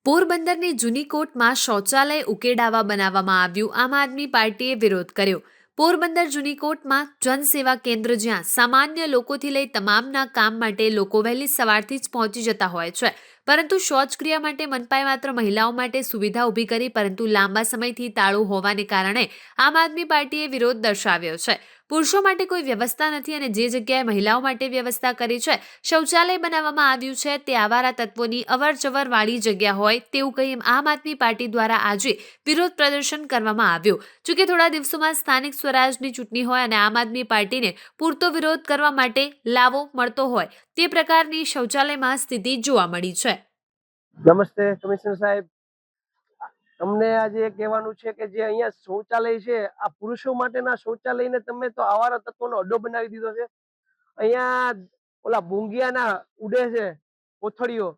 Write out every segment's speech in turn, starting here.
પોરબંદરની જૂની કોર્ટમાં શૌચાલય ઉકેડાવા બનાવવામાં આવ્યું. આમ આદમી પાર્ટીએ વિરોધ કર્યો. પોરબંદર જૂની કોર્ટમાં જનસેવા કેન્દ્ર, જ્યાં સામાન્ય લોકોથી લઈ તમામના કામ માટે લોકો વહેલી સવારથી જ પહોંચી જતા હોય છે, પરંતુ શૌચક્રિયા માટે મનપાએ માત્ર મહિલાઓ માટે સુવિધા ઊભી કરી, પરંતુ લાંબા સમયથી તાળું હોવાને કારણે આમ આદમી પાર્ટીએ વિરોધ દર્શાવ્યો છે. પુરુષો માટે કોઈ વ્યવસ્થા નથી અને જે જગ્યાએ મહિલાઓ માટે વ્યવસ્થા કરી છે, શૌચાલય બનાવવામાં આવ્યું છે, તે આવારા તત્વોની અવરજવર વાળી જગ્યા હોય તેવું કહી આમ આદમી પાર્ટી દ્વારા આજે વિરોધ પ્રદર્શન કરવામાં આવ્યું. જોકે થોડા દિવસોમાં સ્થાનિક સ્વરાજની ચૂંટણી હોય અને આમ આદમી પાર્ટીને પૂરતો વિરોધ કરવા માટે લાવો મળતો હોય તે પ્રકારની શૌચાલયમાં સ્થિતિ જોવા મળી છે. નમસ્તે કમિશનર સાહેબ, તમને આજે કહેવાનું છે કે જે અહીંયા શૌચાલય છે, આ પુરુષો માટેના શૌચાલયને તમે તો આવારા તત્વોનો અડ્ડો બનાવી દીધો છે. અહીંયા ઓલા ભૂંગિયાના ઉડે છે કોથળીઓ.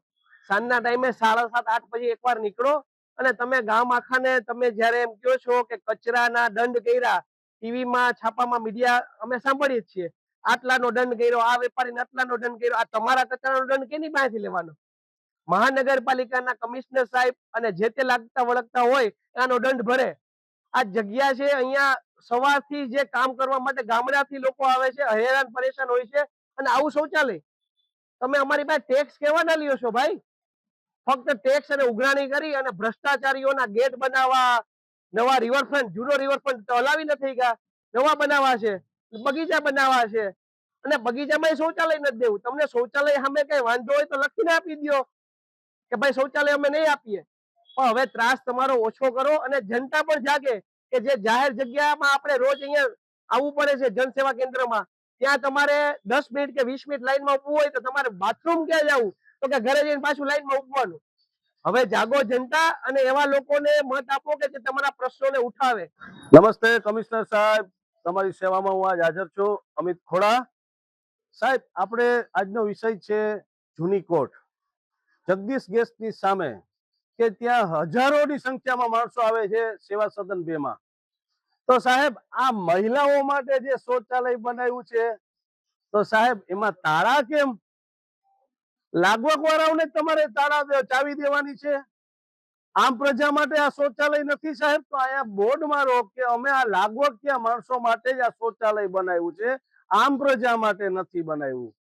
સાંજના ટાઈમે 7:30-8 પછી એકવાર નીકળો અને તમે ગામ આખાને તમે જ્યારે એમ કહો છો કે કચરાના દંડ કર્યા, ટીવીમાં છાપામાં મીડિયા અમે સાંભળીએ જ છીએ, આટલાનો દંડ કર્યો, આ વેપારીને આટલાનો દંડ કર્યો. આ તમારા કચરાનો દંડ કેની પાસેથી લેવાનો? મહાનગરપાલિકાના કમિશનર સાહેબ અને જે તે લાગતા વળગતા હોય એનો દંડ ભરે. આ જગ્યા છે, અહીંયા સવારથી જે કામ કરવા માટે ગામડાથી લોકો આવે છે, હેરાન પરેશાન હોય છે, અને આવું શૌચાલય તમે અમારી પાસે ટેક્સ કેવાના લ્યો છો ભાઈ? ફક્ત ટેક્સ અને ઉઘરાણી કરી અને ભ્રષ્ટાચારીઓના ગેટ બનાવવા, નવા રિવરફ્રન્ટ, જૂનો રિવરફ્રન્ટ તો હલાવી નથી ગયા, નવા બનાવવા છે, બગીચા બનાવવા છે, અને બગીચામાં શૌચાલય નથી દેવું. તમને શૌચાલય સામે કઈ વાંધો હોય તો લખીને આપી દો કે ભાઈ શૌચાલય અમે નહીં આપીએ. પણ હવે ત્રાસ તમારો ઓછો કરો અને જનતા પણ જાગે કે જે જાહેર જગ્યામાં આપણે રોજ અહીંયા આવવું પડે છે જનસેવા કેન્દ્રમાં, ત્યાં તમારે 10 મિનિટ કે 20 મિનિટ લાઈનમાં ઉભવું હોય તો તમારે બાથરૂમ ક્યાં જવું, તો કે ઘરે જઈને પાછું લાઈનમાં ઉભવાનું. હવે જાગો જનતા અને એવા લોકોને મત આપો કે જે તમારા પ્રશ્નોને ઉઠાવે. નમસ્તે કમિશનર સાહેબ, તમારી સેવામાં હું આજ હાજર છું, અમિત ખોડા સાહેબ. આપણે આજનો વિષય છે જૂની કોર્ટ, જગદીશ ગેસની સામે, કે ત્યાં હજારોની સંખ્યામાં માણસો આવે છે સેવા સદન 2 માં. તો સાહેબ, આ મહિલાઓ માટે જે શૌચાલય બનાવ્યું છે, તો સાહેબ એમાં તાળા કેમ? લાગવક વાળાઓને તમારે તાળા ચાવી દેવાની છે? આમ પ્રજા માટે આ શૌચાલય નથી સાહેબ? તો અહીંયા બોર્ડ મારો કે અમે આ લાગવક ત્યાં માણસો માટે જ આ શૌચાલય બનાવ્યું છે, આમ પ્રજા માટે નથી બનાવ્યું.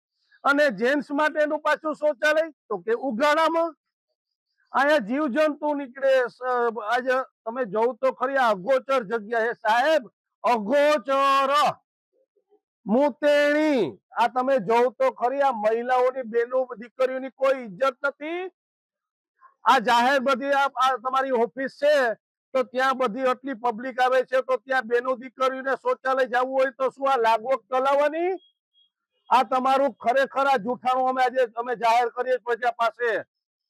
અને જેન્ટ્સ માટેનું પાછું શૌચાલય તો કે ઉઘાડામાં. અહીંયા જીવજંતુ નીકળે. આજે તમે જોવ તો ખરી, આ અગોચર જગ્યા છે સાહેબ, અગોચર મુતેણી. આ તમે જોવ તો ખરી, આ મહિલાઓની, બેનો, દીકરીઓની કોઈ ઇજ્જત નથી. આ જાહેર બધી આ તમારી ઓફિસ છે, તો ત્યાં બધી આટલી પબ્લિક આવે છે, તો ત્યાં બેનો દીકરીઓને શૌચાલય જવું હોય તો શું આ લાગવક ચલાવવાની? આ તમારું ખરેખર આ જૂઠાણું અમે આજે જાહેર કરીએ પ્રજા પાસે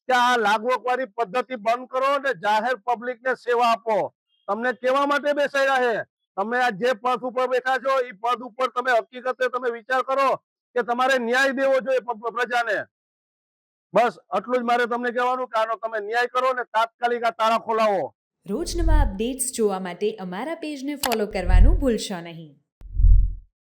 કે આ લાગવક વાળી પદ્ધતિ બંધ કરો અને જાહેર પબ્લિક ને સેવા આપો. તમને કેવા માટે બેસાડ્યા છે? તમે આ જે પદ ઉપર બેઠા છો એ પદ ઉપર તમે હકીકતે તમે વિચાર કરો કે તમારે ન્યાય દેવો જોઈએ પ્રજાને. બસ આટલું જ મારે તમને કહેવાનું કે આનો તમે ન્યાય કરો ને તાત્કાલિક આ તાળા ખોલાવો. રોજ નવા અપડેટ્સ જોવા માટે અમારા પેજને ફોલો કરવાનું ભૂલશો નહીં.